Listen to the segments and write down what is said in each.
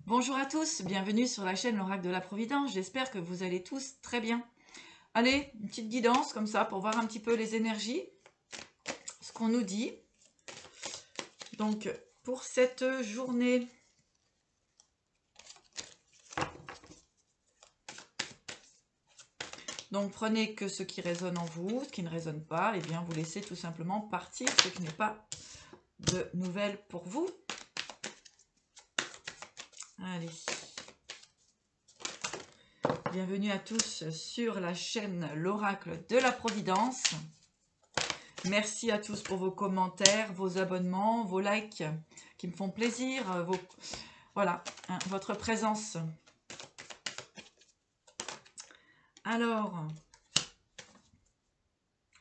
Bonjour à tous, bienvenue sur la chaîne L'Oracle de la Providence. J'espère que vous allez tous très bien. Allez, une petite guidance comme ça pour voir un petit peu les énergies, ce qu'on nous dit. Donc, pour cette journée, donc prenez que ce qui résonne en vous, ce qui ne résonne pas, et bien vous laissez tout simplement partir ce qui n'est pas de nouvelles pour vous. Allez. Bienvenue à tous sur la chaîne L'Oracle de la Providence. Merci à tous pour vos commentaires, vos abonnements, vos likes qui me font plaisir, voilà, votre présence. Alors,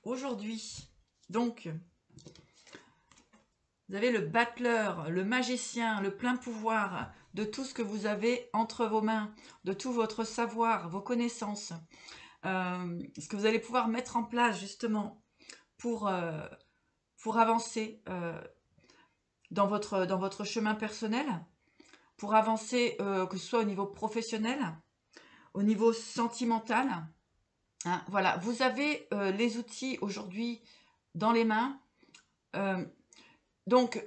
aujourd'hui, donc, vous avez le battleur, le magicien, le plein pouvoir de tout ce que vous avez entre vos mains, de tout votre savoir, vos connaissances, ce que vous allez pouvoir mettre en place justement pour avancer dans votre chemin personnel, pour avancer que ce soit au niveau professionnel, au niveau sentimental. Hein, voilà, vous avez les outils aujourd'hui dans les mains. Donc,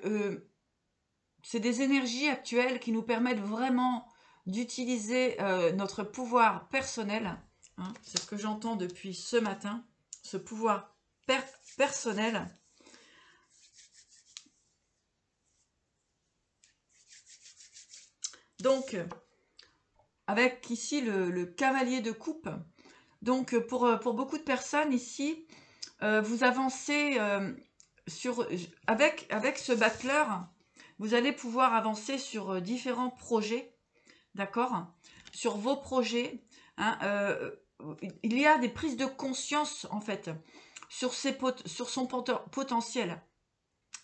c'est des énergies actuelles qui nous permettent vraiment d'utiliser notre pouvoir personnel. Hein, c'est ce que j'entends depuis ce matin, ce pouvoir personnel. Donc, avec ici le cavalier de coupe. Donc, pour beaucoup de personnes ici, vous avancez avec ce battleur, vous allez pouvoir avancer sur différents projets, d'accord? Sur vos projets, hein, il y a des prises de conscience, en fait, sur son potentiel,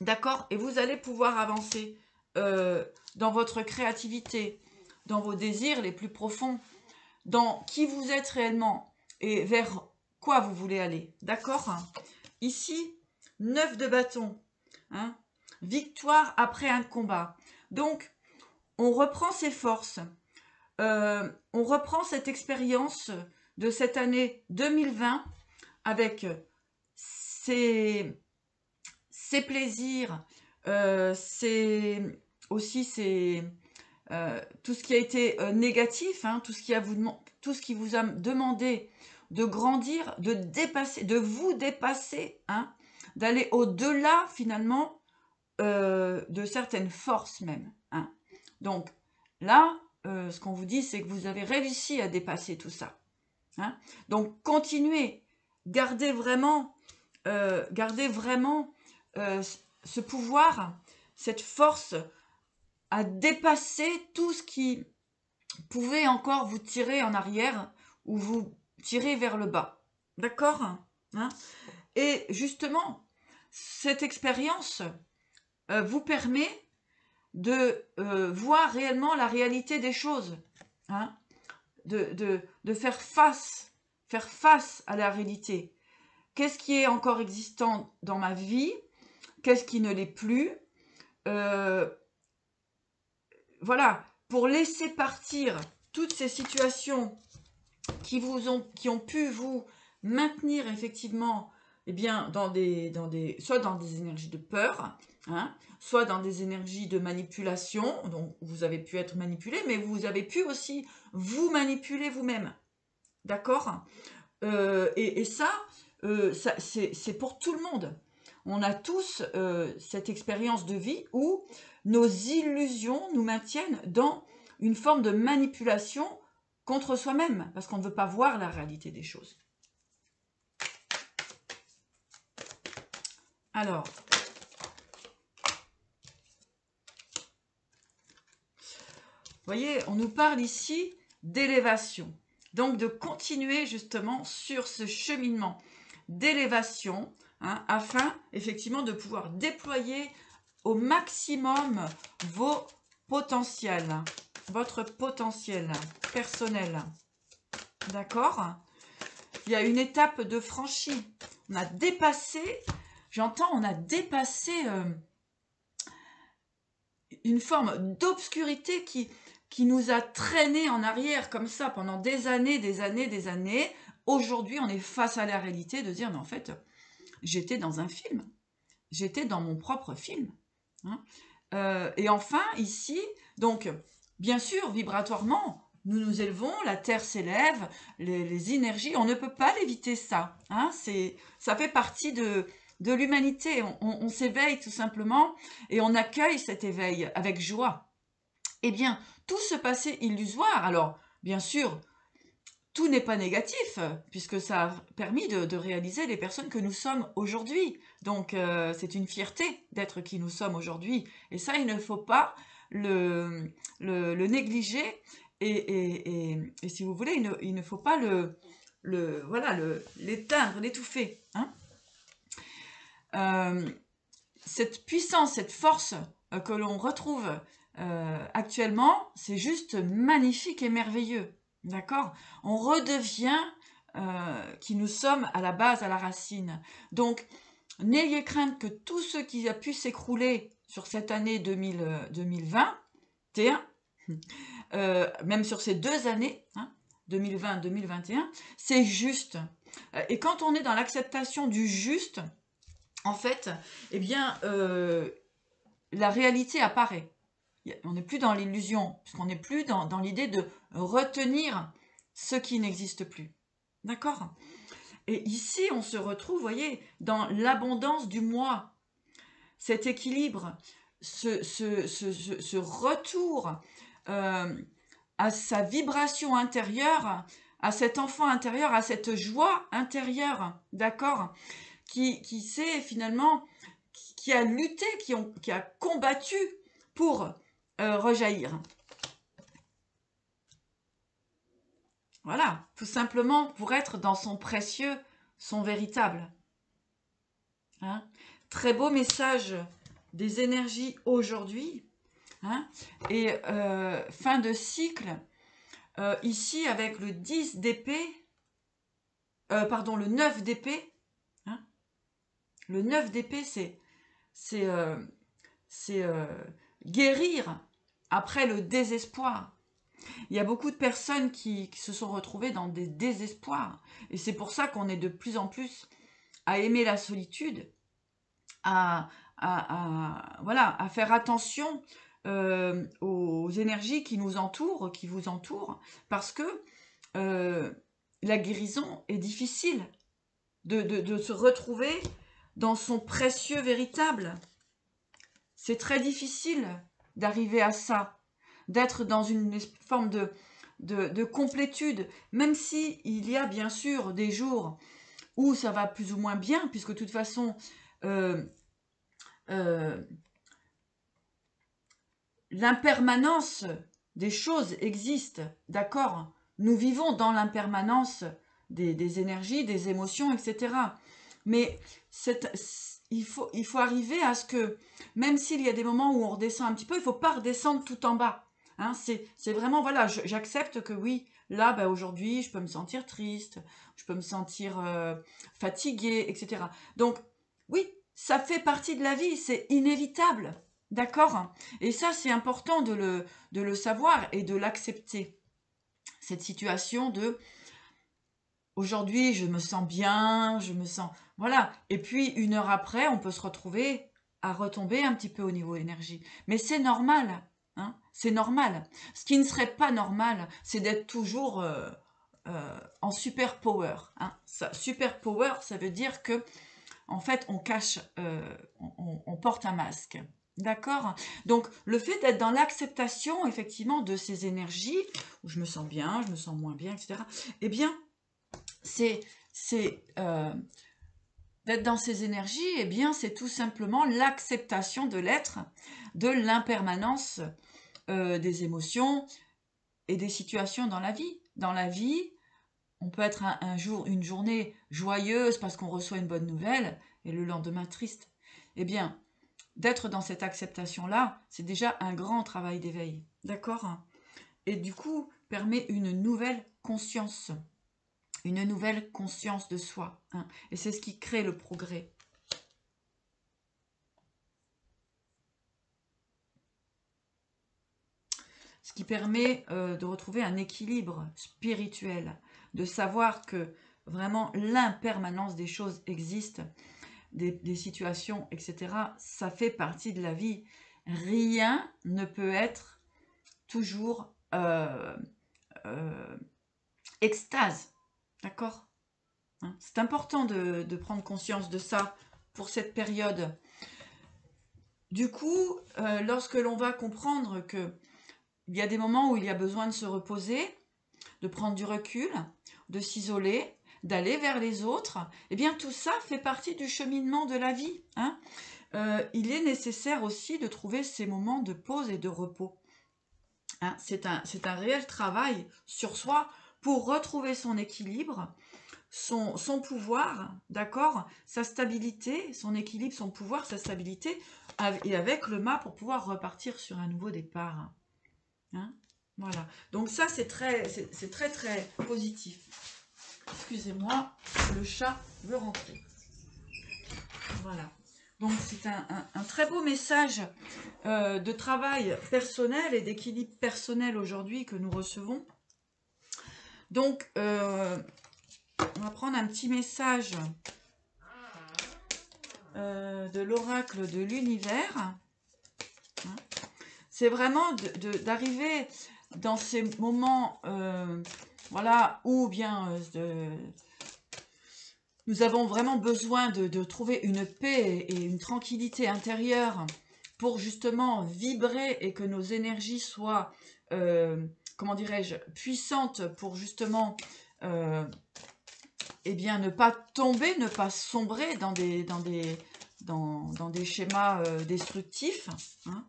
d'accord? Et vous allez pouvoir avancer dans votre créativité, dans vos désirs les plus profonds, dans qui vous êtes réellement et vers quoi vous voulez aller, d'accord? Ici, 9 de bâton, hein, victoire après un combat. Donc, on reprend ses forces, on reprend cette expérience de cette année 2020 avec ses plaisirs, aussi tout ce qui a été négatif, hein, tout ce qui vous a demandé de grandir, de dépasser, de vous dépasser, hein, d'aller au-delà finalement de certaines forces même. Hein. Donc là, ce qu'on vous dit, c'est que vous avez réussi à dépasser tout ça. Hein. Donc continuez, gardez vraiment ce pouvoir, cette force à dépasser tout ce qui pouvait encore vous tirer en arrière ou vous tirer vers le bas. D'accord? Hein? Et justement, cette expérience vous permet de voir réellement la réalité des choses. Hein? De faire face à la réalité. Qu'est-ce qui est encore existant dans ma vie? Qu'est-ce qui ne l'est plus? Voilà, pour laisser partir toutes ces situations qui ont pu vous maintenir effectivement, eh bien, soit dans des énergies de peur, hein, soit dans des énergies de manipulation, donc vous avez pu être manipulé, mais vous avez pu aussi vous manipuler vous-même. D'accord? Et ça, c'est pour tout le monde. On a tous cette expérience de vie où nos illusions nous maintiennent dans une forme de manipulation contre soi-même, parce qu'on ne veut pas voir la réalité des choses. Alors, vous voyez, on nous parle ici d'élévation. Donc, de continuer justement sur ce cheminement d'élévation, hein, afin effectivement de pouvoir déployer au maximum vos potentiels, votre potentiel personnel. D'accord? Il y a une étape de franchie. On a dépassé, on a dépassé une forme d'obscurité qui nous a traîné en arrière comme ça pendant des années, des années, des années. Aujourd'hui, on est face à la réalité de dire, mais en fait, j'étais dans un film. J'étais dans mon propre film. Hein. Et enfin, ici, donc, bien sûr, vibratoirement, nous nous élevons, la Terre s'élève, les énergies, on ne peut pas l'éviter ça. Hein, ça fait partie de l'humanité. On s'éveille tout simplement et on accueille cet éveil avec joie. Eh bien, tout ce passé illusoire, alors, bien sûr, tout n'est pas négatif, puisque ça a permis de réaliser les personnes que nous sommes aujourd'hui. Donc, c'est une fierté d'être qui nous sommes aujourd'hui. Et ça, il ne faut pas le négliger. Et si vous voulez, il ne faut pas l'éteindre, l'étouffer. Hein. Cette puissance, cette force que l'on retrouve actuellement, c'est juste magnifique et merveilleux. D'accord? On redevient qui nous sommes à la base, à la racine. Donc, n'ayez crainte que tout ce qui a pu s'écrouler sur cette année 2021, même sur ces 2 années, hein, 2020-2021, c'est juste. Et quand on est dans l'acceptation du juste, en fait, eh bien, la réalité apparaît. On n'est plus dans l'illusion, puisqu'on n'est plus dans l'idée de retenir ce qui n'existe plus. D'accord? Et ici, on se retrouve, vous voyez, dans l'abondance du moi, cet équilibre, ce retour à sa vibration intérieure, à cet enfant intérieur, à cette joie intérieure, d'accord? Qui sait finalement, qui a lutté, qui a combattu pour rejaillir. Voilà, tout simplement pour être dans son précieux, son véritable. Hein. Très beau message des énergies aujourd'hui. Hein. Et fin de cycle, ici avec le 10 d'épée, le 9 d'épée. Hein. Le 9 d'épée, c'est guérir après le désespoir. Il y a beaucoup de personnes qui se sont retrouvées dans des désespoirs. Et c'est pour ça qu'on est de plus en plus à aimer la solitude, à faire attention aux énergies qui nous entourent, qui vous entourent, parce que la guérison est difficile de se retrouver dans son précieux véritable. C'est très difficile d'arriver à ça, d'être dans une forme de complétude, même si il y a bien sûr des jours où ça va plus ou moins bien, puisque de toute façon, l'impermanence des choses existe, d'accord? Nous vivons dans l'impermanence des énergies, des émotions, etc. Mais il faut arriver à ce que, même s'il y a des moments où on redescend un petit peu, il ne faut pas redescendre tout en bas. Hein, c'est vraiment, voilà, j'accepte que oui, là, bah, aujourd'hui, je peux me sentir triste, je peux me sentir fatiguée, etc. Donc, oui, ça fait partie de la vie, c'est inévitable. D'accord? Et ça, c'est important de le savoir et de l'accepter. Cette situation de aujourd'hui, je me sens bien, je me sens... Voilà. Et puis, 1 heure après, on peut se retrouver à retomber un petit peu au niveau énergie. Mais c'est normal. Hein, c'est normal. Ce qui ne serait pas normal, c'est d'être toujours en super power. Hein. Super power, ça veut dire que en fait, on cache, on porte un masque. D'accord? Donc, le fait d'être dans l'acceptation, effectivement, de ces énergies, où je me sens bien, je me sens moins bien, etc., eh bien, c'est d'être dans ces énergies, eh bien, c'est tout simplement l'acceptation de l'être, de l'impermanence des émotions et des situations dans la vie. Dans la vie, on peut être une journée joyeuse parce qu'on reçoit une bonne nouvelle et le lendemain triste. Eh bien, d'être dans cette acceptation-là, c'est déjà un grand travail d'éveil. D'accord? Et du coup, permet une nouvelle conscience de soi. Hein. Et c'est ce qui crée le progrès. ce qui permet de retrouver un équilibre spirituel, de savoir que vraiment l'impermanence des choses existe, des situations, etc. Ça fait partie de la vie. Rien ne peut être toujours extase, d'accord, hein. C'est important de prendre conscience de ça pour cette période. Du coup, lorsque l'on va comprendre que il y a des moments où il y a besoin de se reposer, de prendre du recul, de s'isoler, d'aller vers les autres, eh bien tout ça fait partie du cheminement de la vie, hein. Il est nécessaire aussi de trouver ces moments de pause et de repos, hein. C'est un réel travail sur soi pour retrouver son équilibre, son pouvoir, d'accord, sa stabilité, son équilibre, son pouvoir, sa stabilité, et avec le mât pour pouvoir repartir sur un nouveau départ, hein. Voilà, donc ça c'est très très positif. Excusez-moi, le chat veut rentrer. Voilà, donc c'est un très beau message de travail personnel et d'équilibre personnel aujourd'hui que nous recevons. Donc on va prendre un petit message de l'oracle de l'univers. C'est vraiment d'arriver dans ces moments, voilà, où bien nous avons vraiment besoin de trouver une paix et une tranquillité intérieure pour justement vibrer et que nos énergies soient, comment dirais-je, puissantes pour justement, eh bien, ne pas tomber, ne pas sombrer dans des schémas destructifs, hein.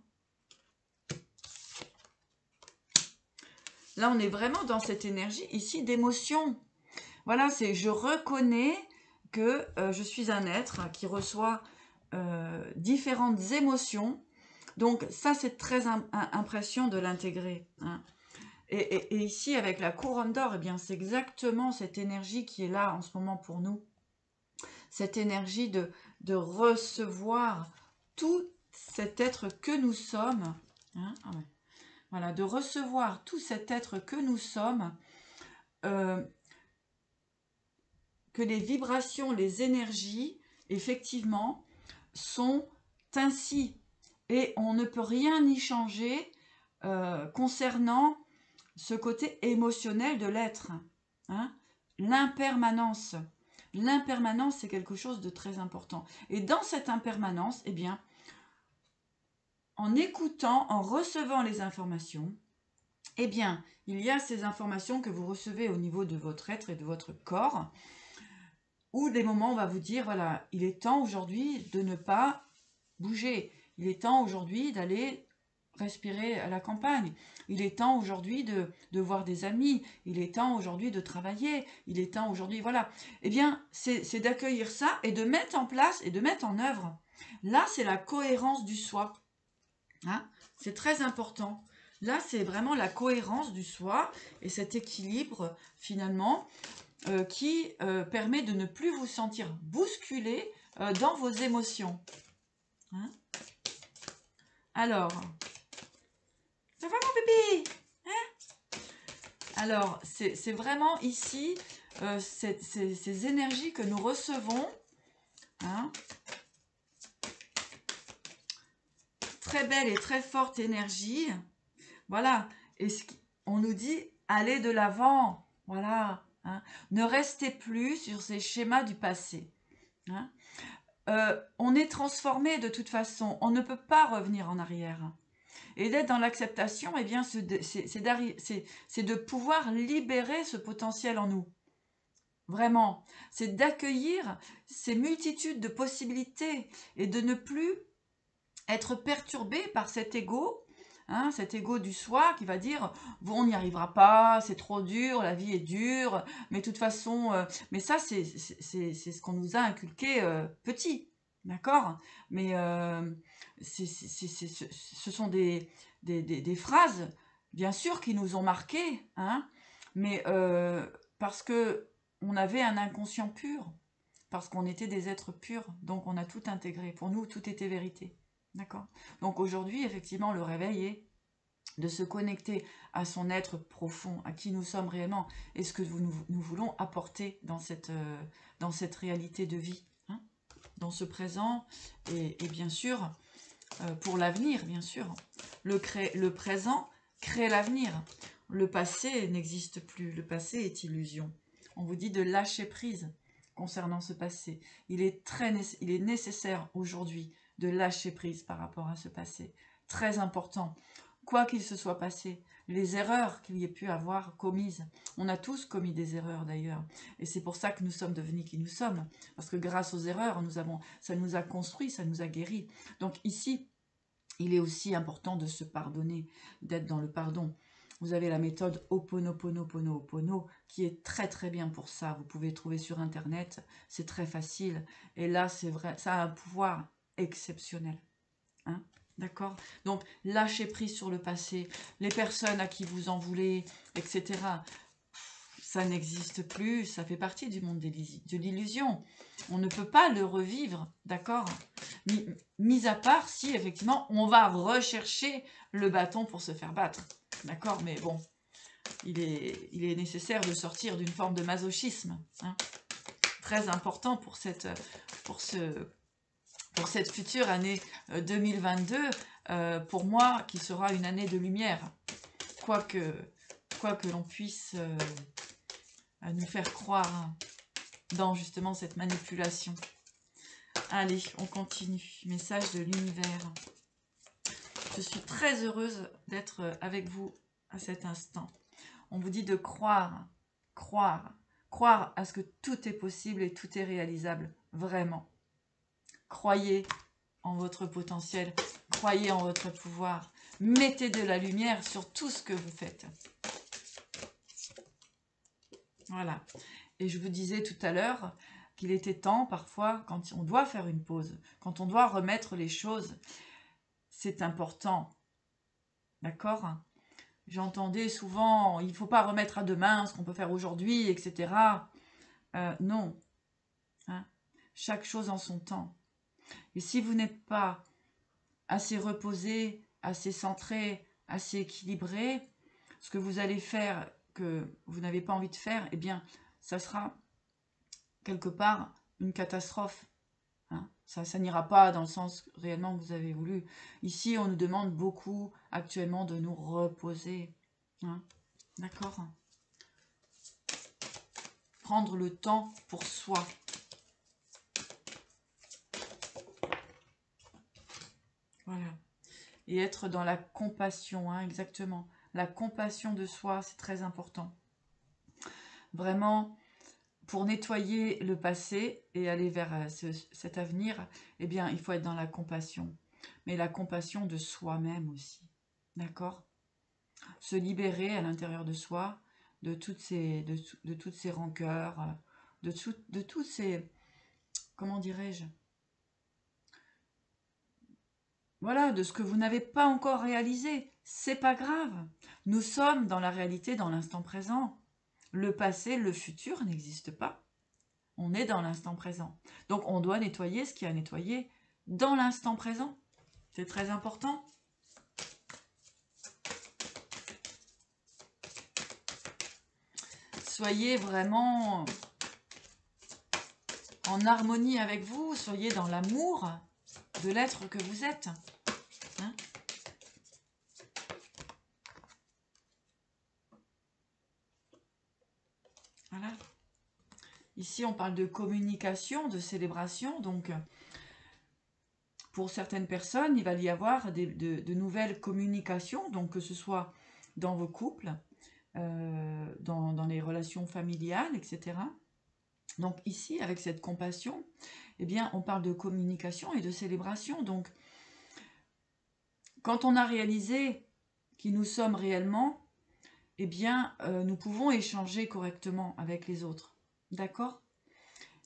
Là, on est vraiment dans cette énergie ici d'émotion. Voilà, c'est je reconnais que je suis un être qui reçoit différentes émotions. Donc ça, c'est très impressionnant de l'intégrer, hein. Et ici, avec la couronne d'or, eh bien, c'est exactement cette énergie qui est là en ce moment pour nous. Cette énergie de recevoir tout cet être que nous sommes, hein. Ah ouais. Voilà, de recevoir tout cet être que nous sommes, que les vibrations, les énergies, effectivement, sont ainsi. Et on ne peut rien y changer concernant ce côté émotionnel de l'être, hein. L'impermanence. L'impermanence, c'est quelque chose de très important. Et dans cette impermanence, eh bien, en écoutant, en recevant les informations, eh bien, il y a ces informations que vous recevez au niveau de votre être et de votre corps, où des moments on va vous dire, voilà, il est temps aujourd'hui de ne pas bouger. Il est temps aujourd'hui d'aller respirer à la campagne. Il est temps aujourd'hui de voir des amis. Il est temps aujourd'hui de travailler. Il est temps aujourd'hui, voilà. Eh bien, c'est d'accueillir ça et de mettre en place et de mettre en œuvre. Là, c'est la cohérence du soi, hein. C'est très important. Là, c'est vraiment la cohérence du soi et cet équilibre, finalement, qui permet de ne plus vous sentir bousculé dans vos émotions, hein. Alors, ça va mon bébé, hein? Alors, c'est vraiment ici ces énergies que nous recevons, hein. Très belle et très forte énergie. Voilà. Et on nous dit, allez de l'avant. Voilà, hein. Ne restez plus sur ces schémas du passé, hein. On est transformé de toute façon. On ne peut pas revenir en arrière. Et d'être dans l'acceptation, eh bien, c'est de pouvoir libérer ce potentiel en nous. Vraiment. C'est d'accueillir ces multitudes de possibilités et de ne plus être perturbé par cet ego, hein, cet ego du soi qui va dire bon, on n'y arrivera pas, c'est trop dur, la vie est dure, mais de toute façon, mais ça c'est ce qu'on nous a inculqué petit, d'accord, mais ce sont des phrases bien sûr qui nous ont marqués, hein, mais parce que on avait un inconscient pur, parce qu'on était des êtres purs, donc on a tout intégré, pour nous tout était vérité. D'accord. Donc aujourd'hui, effectivement, le réveil est de se connecter à son être profond, à qui nous sommes réellement, et ce que nous voulons apporter dans cette réalité de vie, hein, dans ce présent, et bien sûr, pour l'avenir, bien sûr. Le présent crée l'avenir. Le passé n'existe plus, le passé est illusion. On vous dit de lâcher prise concernant ce passé. Il est nécessaire aujourd'hui de lâcher prise par rapport à ce passé. Très important. Quoi qu'il se soit passé, les erreurs qu'il y ait pu avoir commises. On a tous commis des erreurs d'ailleurs. Et c'est pour ça que nous sommes devenus qui nous sommes. Parce que grâce aux erreurs, ça nous a construit, ça nous a guéris. Donc ici, il est aussi important de se pardonner, d'être dans le pardon. Vous avez la méthode Ho'oponopono qui est très très bien pour ça. Vous pouvez trouver sur internet, c'est très facile. Et là, c'est vrai, ça a un pouvoir exceptionnel. Hein, d'accord? Donc, lâchez prise sur le passé. Les personnes à qui vous en voulez, etc., ça n'existe plus. Ça fait partie du monde de l'illusion. On ne peut pas le revivre, d'accord? Mis à part si, effectivement, on va rechercher le bâton pour se faire battre. D'accord? Mais bon, il est nécessaire de sortir d'une forme de masochisme. Hein, très important pour cette future année 2022, pour moi, qui sera une année de lumière. Quoi que l'on puisse nous faire croire dans justement cette manipulation. Allez, on continue. Message de l'univers. Je suis très heureuse d'être avec vous à cet instant. On vous dit de croire à ce que tout est possible et tout est réalisable, vraiment. Croyez en votre potentiel, croyez en votre pouvoir, mettez de la lumière sur tout ce que vous faites. Voilà. Et je vous disais tout à l'heure qu'il était temps, parfois, quand on doit faire une pause, quand on doit remettre les choses, c'est important. D'accord? J'entendais souvent, il ne faut pas remettre à demain ce qu'on peut faire aujourd'hui, etc. Non. Hein? Chaque chose en son temps. Et si vous n'êtes pas assez reposé, assez centré, assez équilibré, ce que vous allez faire que vous n'avez pas envie de faire, eh bien, ça sera quelque part une catastrophe. Hein, ça n'ira pas dans le sens réellement que vous avez voulu. Ici, on nous demande beaucoup actuellement de nous reposer. Hein, d'accord? Prendre le temps pour soi. Voilà. Et être dans la compassion, hein, exactement. La compassion de soi, c'est très important. Vraiment, pour nettoyer le passé et aller vers cet avenir, eh bien, il faut être dans la compassion. Mais la compassion de soi-même aussi. D'accord? Se libérer à l'intérieur de soi de toutes ces rancœurs, de toutes ces... Comment dirais-je? Voilà, de ce que vous n'avez pas encore réalisé. C'est pas grave. Nous sommes dans la réalité, dans l'instant présent. Le passé, le futur n'existe pas. On est dans l'instant présent. Donc, on doit nettoyer ce qui a nettoyé dans l'instant présent. C'est très important. Soyez vraiment en harmonie avec vous. Soyez dans l'amour de l'être que vous êtes. Hein? Voilà. Ici, on parle de communication, de célébration. Donc, pour certaines personnes, il va y avoir de nouvelles communications. Donc, que ce soit dans vos couples, dans les relations familiales, etc. Donc, ici, avec cette compassion, eh bien, on parle de communication et de célébration. Donc, quand on a réalisé qui nous sommes réellement, eh bien, nous pouvons échanger correctement avec les autres. D'accord?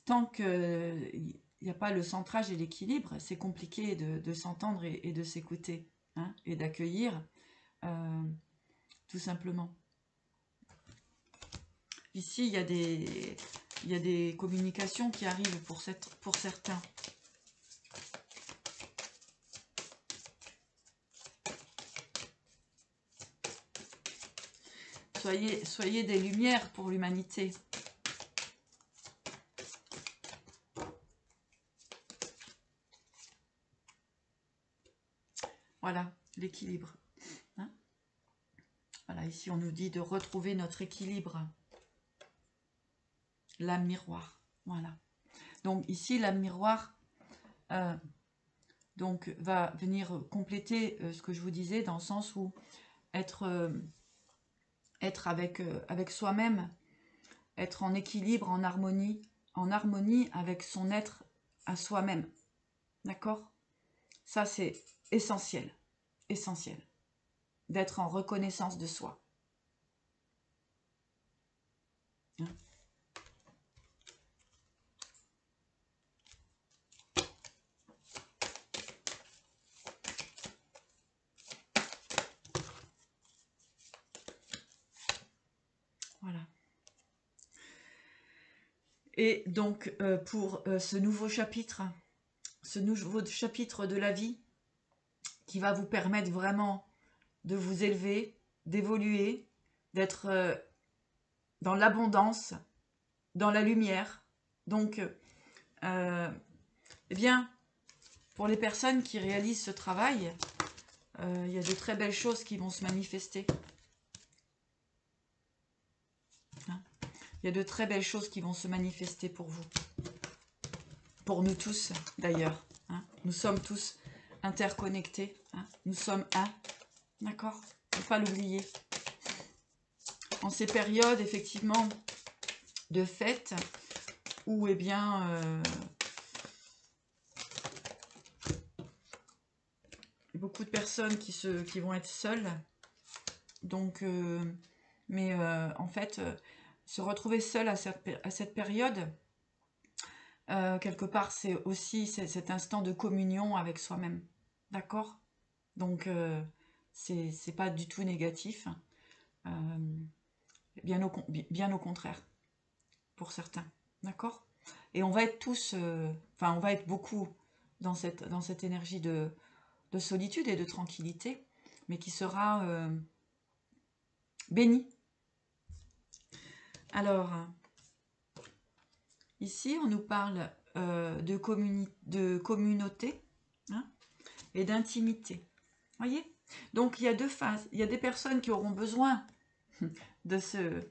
Tant qu'il n'y a pas le centrage et l'équilibre, c'est compliqué de s'entendre et de s'écouter, hein, et d'accueillir, tout simplement. Ici, il y a des communications qui arrivent pour certains. soyez des lumières pour l'humanité. Voilà, l'équilibre. Hein? Voilà, ici on nous dit de retrouver notre équilibre. L'âme miroir. Voilà. Donc ici, l'âme miroir donc, va venir compléter ce que je vous disais, dans le sens où être avec soi-même, être en équilibre, en harmonie avec son être à soi-même. D'accord? Ça, c'est essentiel. Essentiel. D'être en reconnaissance de soi. Hein? Voilà. Et donc, pour ce nouveau chapitre de la vie, qui va vous permettre vraiment de vous élever, d'évoluer, d'être dans l'abondance, dans la lumière. Donc, eh bien, pour les personnes qui réalisent ce travail, il y a de très belles choses qui vont se manifester. Hein? Il y a de très belles choses qui vont se manifester pour vous. Pour nous tous, d'ailleurs. Hein? Nous sommes tous interconnectés. Hein? Nous sommes un. D'accord? Il ne faut pas l'oublier. En ces périodes, effectivement, de fête, où, eh bien, beaucoup de personnes qui vont être seules. Donc, en fait, se retrouver seul à cette période, quelque part, c'est aussi cet instant de communion avec soi-même. D'accord? Donc, c'est pas du tout négatif. Bien au contraire, pour certains. D'accord? Et on va être tous, on va être beaucoup dans cette énergie de solitude et de tranquillité, mais qui sera bénie. Alors, ici, on nous parle de communauté, hein, et d'intimité. Voyez? Donc, il y a deux phases. Il y a des personnes qui auront besoin de se...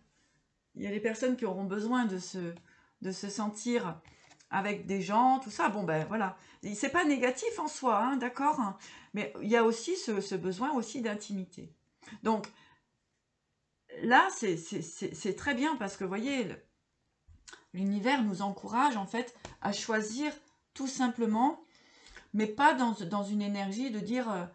Il y a des personnes qui auront besoin de se sentir avec des gens, tout ça. Bon, ben voilà. C'est pas négatif en soi, hein, d'accord? Mais il y a aussi ce besoin aussi d'intimité. Donc, là, c'est très bien parce que, vous voyez, l'univers nous encourage en fait à choisir tout simplement, mais pas dans une énergie de dire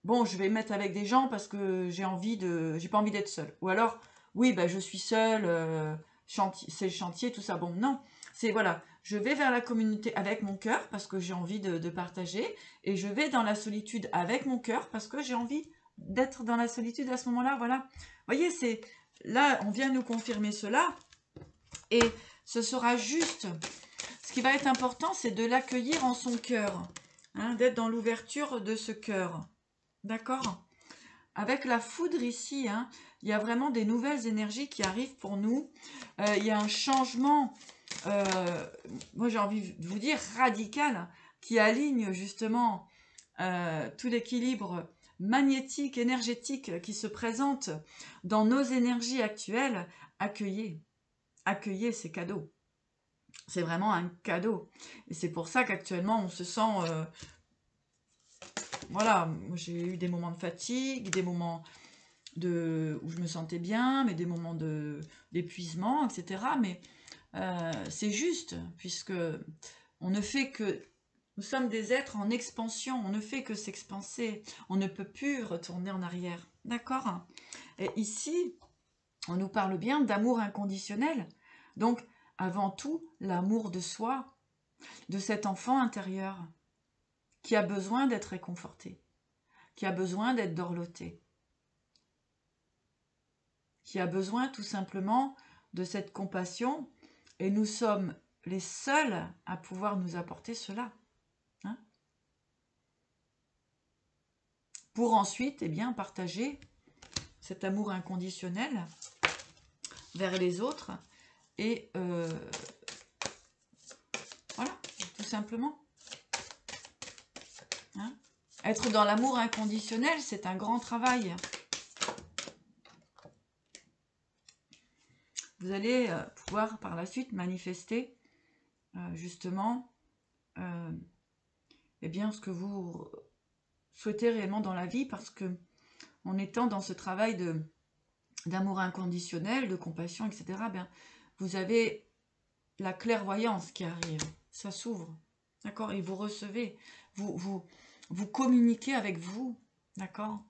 bon, je vais mettre avec des gens parce que j'ai pas envie d'être seule. Ou alors, oui, bah, je suis seule, c'est le chantier, tout ça. Bon, non, c'est voilà, je vais vers la communauté avec mon cœur parce que j'ai envie de partager, et je vais dans la solitude avec mon cœur parce que j'ai envie d'être dans la solitude à ce moment-là. Voilà, vous voyez, c'est là, on vient nous confirmer cela, et ce sera juste. Ce qui va être important, c'est de l'accueillir en son cœur, hein, d'être dans l'ouverture de ce cœur. D'accord? Avec la foudre ici, hein, il y a vraiment des nouvelles énergies qui arrivent pour nous. Il y a un changement, moi j'ai envie de vous dire, radical, qui aligne justement tout l'équilibre magnétique, énergétique qui se présente dans nos énergies actuelles. Accueillez ces cadeaux. C'est vraiment un cadeau. Et c'est pour ça qu'actuellement on se sent... voilà, j'ai eu des moments de fatigue, des moments où je me sentais bien, mais des moments d'épuisement, etc. Mais c'est juste, puisque on ne fait que... Nous sommes des êtres en expansion, on ne fait que s'expanser, on ne peut plus retourner en arrière. D'accord? Et ici, on nous parle bien d'amour inconditionnel. Donc, avant tout, l'amour de soi, de cet enfant intérieur qui a besoin d'être réconforté, qui a besoin d'être dorloté, qui a besoin tout simplement de cette compassion, et nous sommes les seuls à pouvoir nous apporter cela. Hein, pour ensuite, eh bien, partager cet amour inconditionnel vers les autres. Et voilà, tout simplement. Hein? Être dans l'amour inconditionnel, c'est un grand travail. Vous allez pouvoir par la suite manifester justement eh bien, ce que vous souhaitez réellement dans la vie, parce que en étant dans ce travail d'amour inconditionnel, de compassion, etc., bien, vous avez la clairvoyance qui arrive, ça s'ouvre, d'accord, et vous recevez, vous communiquez avec vous, d'accord,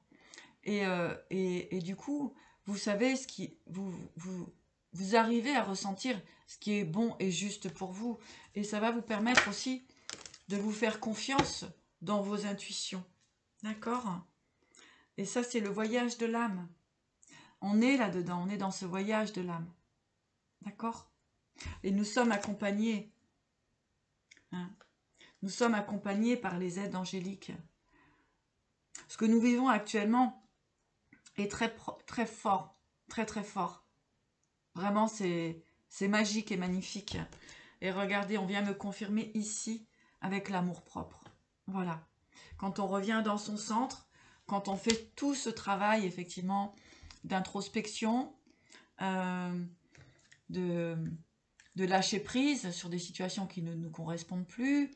et du coup, vous savez ce qui, vous arrivez à ressentir ce qui est bon et juste pour vous, et ça va vous permettre aussi de vous faire confiance dans vos intuitions, d'accord, et ça c'est le voyage de l'âme. On est là-dedans, on est dans ce voyage de l'âme, d'accord, et nous sommes accompagnés, hein, nous sommes accompagnés par les aides angéliques. Ce que nous vivons actuellement est très fort, très fort. Vraiment, c'est magique et magnifique. Et regardez, on vient me confirmer ici avec l'amour-propre. Voilà. Quand on revient dans son centre, quand on fait tout ce travail, effectivement, d'introspection, de lâcher prise sur des situations qui ne nous correspondent plus,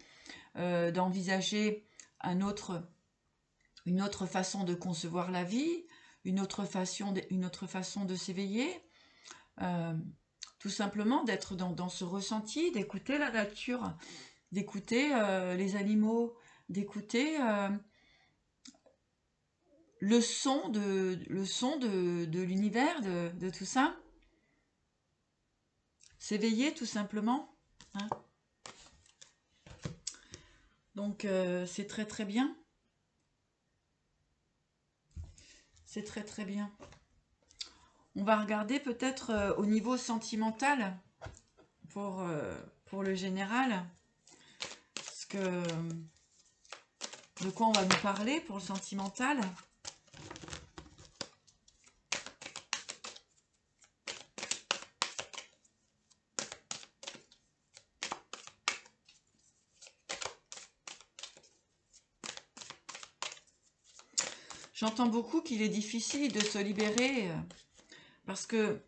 d'envisager une autre façon de concevoir la vie, une autre façon de s'éveiller, tout simplement d'être dans ce ressenti, d'écouter la nature, d'écouter les animaux, d'écouter le son de l'univers, de tout ça. S'éveiller tout simplement. Hein. Donc c'est très bien. C'est très bien. On va regarder peut-être au niveau sentimental pour le général. De quoi on va nous parler pour le sentimental. J'entends beaucoup qu'il est difficile de se libérer parce que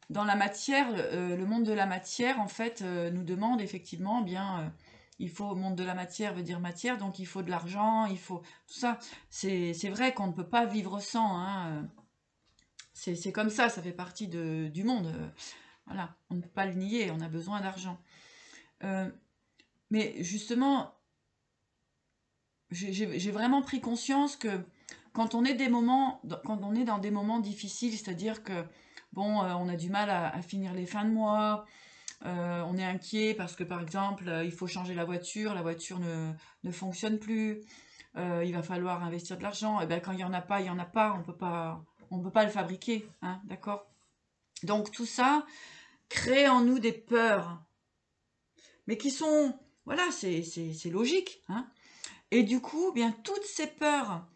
dans la matière, le monde de la matière, en fait, nous demande effectivement, bien, il faut, le monde de la matière veut dire matière, donc il faut de l'argent, il faut tout ça. C'est vrai qu'on ne peut pas vivre sans, hein, c'est comme ça fait partie du monde. Voilà, on ne peut pas le nier, on a besoin d'argent. Mais justement, j'ai vraiment pris conscience que quand on est dans des moments difficiles, c'est-à-dire que bon, on a du mal à finir les fins de mois, on est inquiet parce que par exemple, il faut changer la voiture ne fonctionne plus, il va falloir investir de l'argent, et bien quand il n'y en a pas, il n'y en a pas, on peut pas le fabriquer, hein, d'accord? Donc tout ça crée en nous des peurs, mais qui sont, voilà, c'est logique, hein. Et du coup, bien toutes ces peurs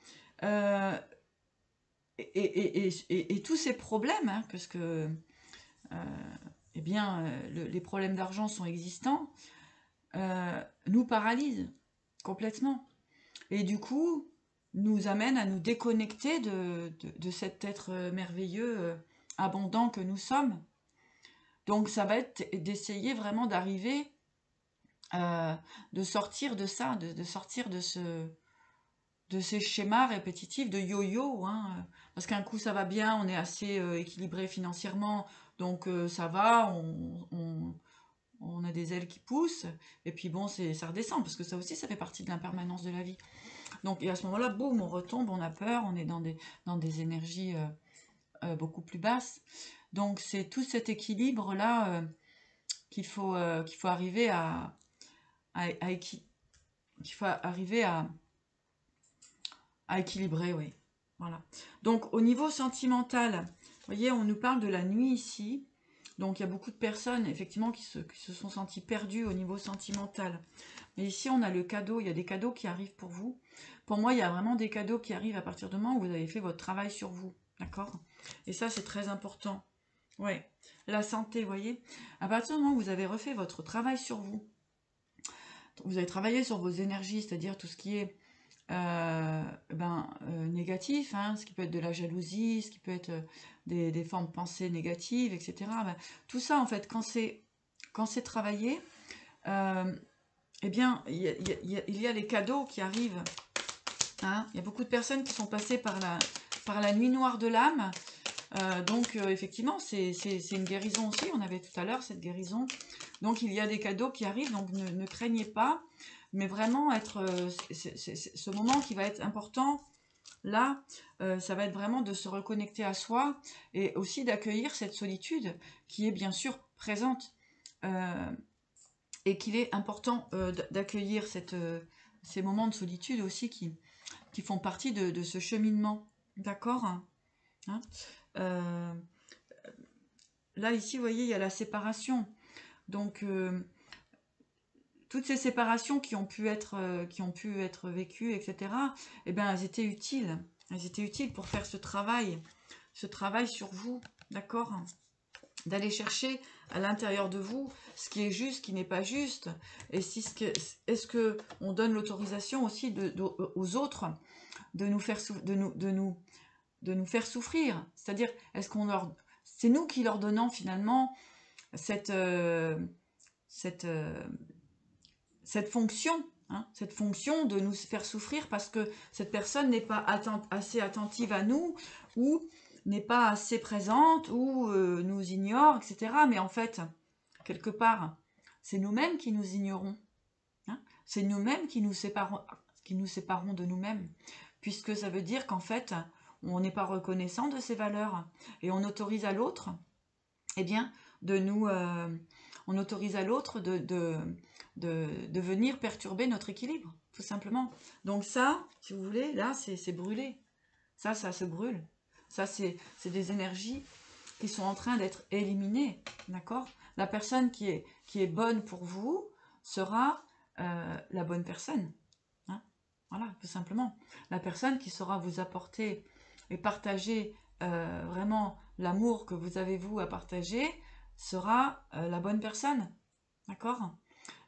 et tous ces problèmes, hein, parce que eh bien, les problèmes d'argent sont existants, nous paralysent complètement. Et du coup, nous amènent à nous déconnecter de cet être merveilleux, abondant que nous sommes. Donc ça va être d'essayer vraiment d'arriver, de sortir de ça, de sortir de ces schémas répétitifs de yo-yo, hein, parce qu'un coup ça va bien, on est assez équilibré financièrement, donc ça va, on a des ailes qui poussent, et puis bon, ça redescend, parce que ça aussi, ça fait partie de l'impermanence de la vie. Donc, et à ce moment-là, boum, on retombe, on a peur, on est dans des énergies beaucoup plus basses. Donc, c'est tout cet équilibre-là qu'il faut arriver qu'il faut arriver à équilibrer, oui. Voilà. Donc, au niveau sentimental, vous voyez, on nous parle de la nuit ici. Donc il y a beaucoup de personnes effectivement qui se sont senties perdues au niveau sentimental. Mais ici on a le cadeau, il y a des cadeaux qui arrivent pour vous. Pour moi il y a vraiment des cadeaux qui arrivent à partir du moment où vous avez fait votre travail sur vous. D'accord? Et ça c'est très important. Ouais, la santé, vous voyez. À partir du moment où vous avez refait votre travail sur vous, vous avez travaillé sur vos énergies, c'est-à-dire tout ce qui est négatif, hein, ce qui peut être de la jalousie, ce qui peut être des formes de pensée négatives, etc. Tout ça, en fait, quand c'est travaillé, eh bien, il y a les cadeaux qui arrivent. Hein. Il y a beaucoup de personnes qui sont passées par la nuit noire de l'âme. Donc, effectivement, c'est une guérison aussi. On avait tout à l'heure cette guérison. Donc, il y a des cadeaux qui arrivent. Donc, ne craignez pas. Mais vraiment, ce moment qui va être important, là, ça va être vraiment de se reconnecter à soi et aussi d'accueillir cette solitude qui est bien sûr présente. Et qu'il est important d'accueillir ces moments de solitude aussi qui font partie de ce cheminement. D'accord, hein. Là, ici, vous voyez, il y a la séparation. Donc, toutes ces séparations qui ont pu être vécues, etc., eh bien, elles étaient utiles. Elles étaient utiles pour faire ce travail sur vous, d'accord? D'aller chercher à l'intérieur de vous ce qui est juste, ce qui n'est pas juste. Et est-ce que on donne l'autorisation aussi aux autres de nous faire souffrir? C'est-à-dire, c'est nous qui leur donnons finalement cette fonction, hein, cette fonction de nous faire souffrir parce que cette personne n'est pas assez attentive à nous ou n'est pas assez présente ou nous ignore, etc. Mais en fait, quelque part, c'est nous-mêmes qui nous ignorons. Hein. C'est nous-mêmes qui nous séparons de nous-mêmes. Puisque ça veut dire qu'en fait, on n'est pas reconnaissant de ces valeurs. Et on autorise à l'autre, eh bien, on autorise à l'autre de venir perturber notre équilibre, tout simplement. Donc ça, si vous voulez, là, c'est brûlé. Ça se brûle. Ça, c'est des énergies qui sont en train d'être éliminées, d'accord? La personne qui est bonne pour vous sera la bonne personne. Hein, voilà, tout simplement. La personne qui saura vous apporter et partager vraiment l'amour que vous avez, vous, à partager, sera la bonne personne. D'accord?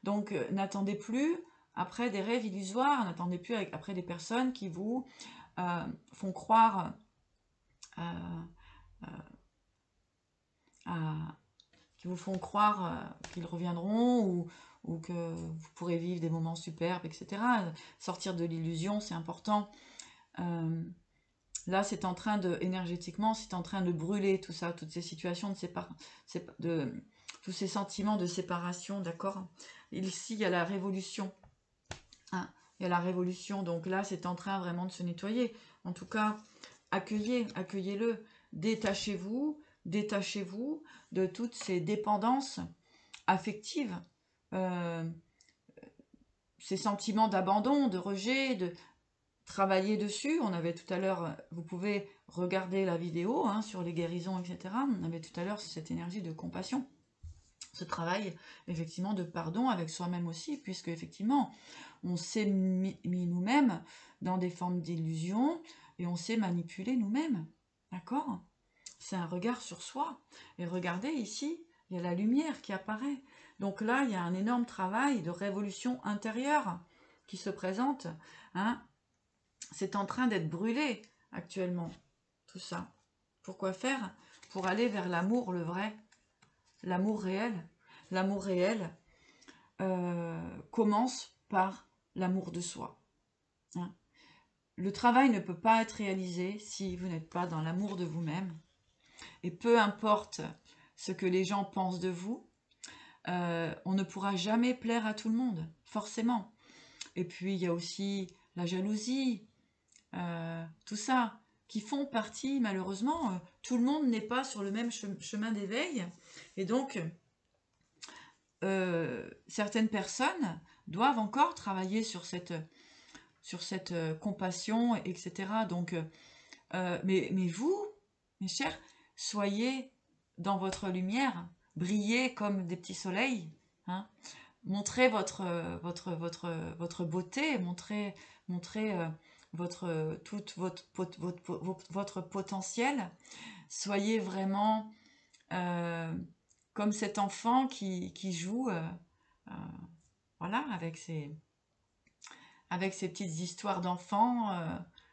Donc, n'attendez plus après des rêves illusoires, n'attendez plus après des personnes qui vous font croire qu'ils reviendront ou que vous pourrez vivre des moments superbes, etc. Sortir de l'illusion, c'est important. Là, énergétiquement, c'est en train de brûler tout ça, toutes ces situations tous ces sentiments de séparation, d'accord? Ici, il y a la révolution. Hein, il y a la révolution, donc là, c'est en train vraiment de se nettoyer. En tout cas, accueillez-le, détachez-vous de toutes ces dépendances affectives, ces sentiments d'abandon, de rejet, de travailler dessus. On avait tout à l'heure, vous pouvez regarder la vidéo hein, sur les guérisons, etc. On avait tout à l'heure cette énergie de compassion, ce travail effectivement de pardon avec soi-même aussi, puisque effectivement on s'est mis nous-mêmes dans des formes d'illusion et on s'est manipulé nous-mêmes, d'accord? C'est un regard sur soi. Et regardez ici, il y a la lumière qui apparaît. Donc là, il y a un énorme travail de révolution intérieure qui se présente. Hein. C'est en train d'être brûlé actuellement, tout ça. Pourquoi faire? Pour aller vers l'amour, le vrai. L'amour réel. L'amour réel commence par l'amour de soi. Hein. Le travail ne peut pas être réalisé si vous n'êtes pas dans l'amour de vous-même. Et peu importe ce que les gens pensent de vous, on ne pourra jamais plaire à tout le monde, forcément. Et puis, il y a aussi la jalousie, tout ça, qui font partie, malheureusement, tout le monde n'est pas sur le même chemin d'éveil. Et donc, certaines personnes doivent encore travailler sur cette compassion, etc. Donc, mais vous, mes chers, soyez dans votre lumière, briller comme des petits soleils, hein. Montrez votre beauté, montrez votre potentiel. Soyez vraiment comme cet enfant qui joue voilà, avec ses petites histoires d'enfants.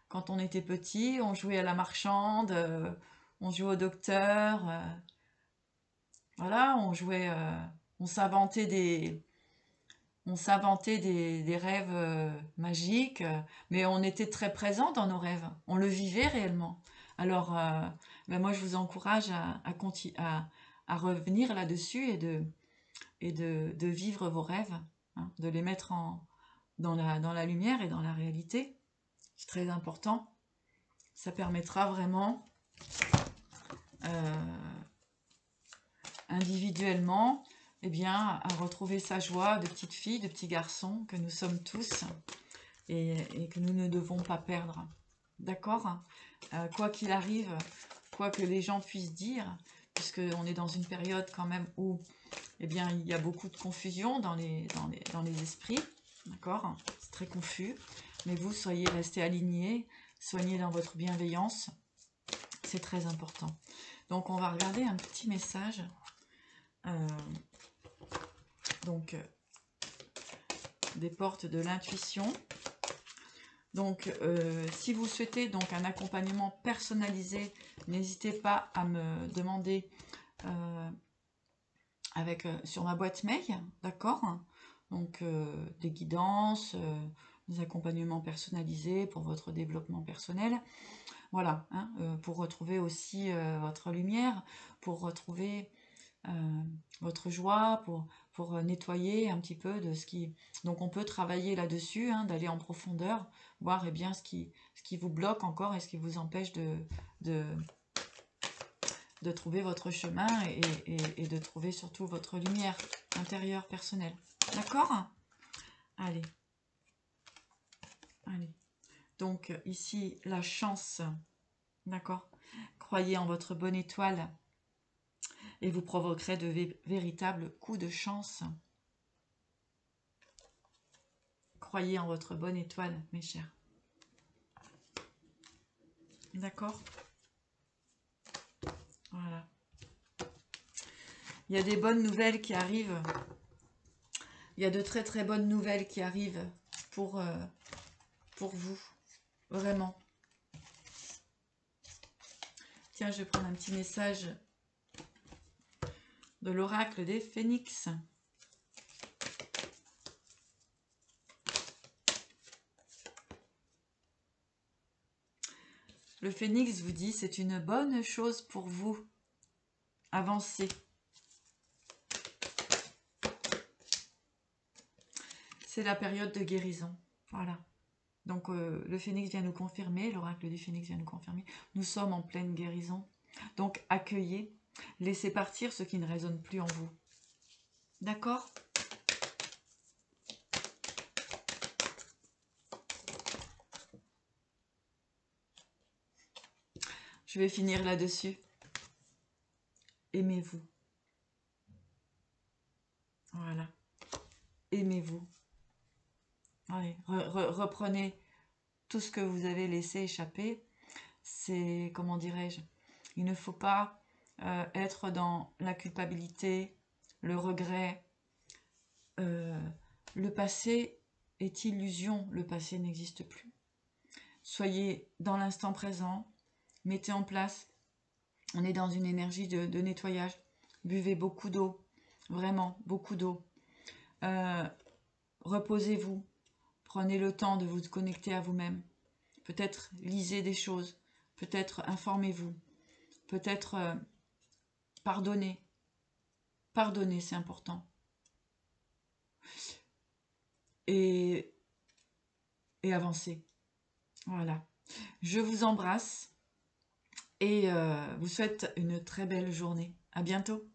Quand on était petit, on jouait à la marchande, on jouait au docteur, voilà, on s'inventait des rêves magiques, mais on était très présent dans nos rêves, on le vivait réellement. Alors, ben moi, je vous encourage à revenir là-dessus et de vivre vos rêves, hein, de les mettre dans la lumière et dans la réalité. C'est très important. Ça permettra vraiment, individuellement, eh bien, à retrouver sa joie de petite fille, de petit garçon que nous sommes tous et que nous ne devons pas perdre. D'accord? Quoi qu'il arrive, quoi que les gens puissent dire, puisqu'on est dans une période quand même où eh bien, il y a beaucoup de confusion dans les esprits. D'accord? C'est très confus. Mais vous, soyez restés alignés, soignez dans votre bienveillance. C'est très important. Donc, on va regarder un petit message. Donc, des portes de l'intuition. Donc, si vous souhaitez donc un accompagnement personnalisé, n'hésitez pas à me demander sur ma boîte mail, d'accord? Donc, des guidances, des accompagnements personnalisés pour votre développement personnel. Voilà, hein, pour retrouver aussi votre lumière, pour retrouver votre joie, pour nettoyer un petit peu de ce qui... Donc on peut travailler là-dessus, hein, d'aller en profondeur, voir eh bien, ce qui vous bloque encore et ce qui vous empêche de trouver votre chemin et de trouver surtout votre lumière intérieure personnelle. D'accord? Allez. Allez. Donc ici, la chance. D'accord? Croyez en votre bonne étoile et vous provoquerez de véritables coups de chance. Croyez en votre bonne étoile, mes chers. D'accord? Voilà. Il y a des bonnes nouvelles qui arrivent. Il y a de très très bonnes nouvelles qui arrivent pour vous. Vraiment. Tiens, je vais prendre un petit message de l'oracle des phénix. Le phénix vous dit, c'est une bonne chose pour vous. Avancez. C'est la période de guérison. Voilà. Donc le phénix vient nous confirmer, l'oracle du phénix vient nous confirmer. Nous sommes en pleine guérison. Donc accueillez, laissez partir ce qui ne résonne plus en vous. D'accord ? Je vais finir là-dessus. Aimez-vous. Voilà. Aimez-vous. Allez, reprenez tout ce que vous avez laissé échapper. C'est, comment dirais-je, il ne faut pas être dans la culpabilité, le regret. Le passé est illusion, le passé n'existe plus. Soyez dans l'instant présent, mettez en place, on est dans une énergie de nettoyage, buvez beaucoup d'eau, vraiment beaucoup d'eau. Reposez-vous, prenez le temps de vous connecter à vous-même. Peut-être lisez des choses, peut-être informez-vous, peut-être pardonnez. Pardonnez, c'est important. Et avancez. Voilà. Je vous embrasse et vous souhaite une très belle journée. À bientôt.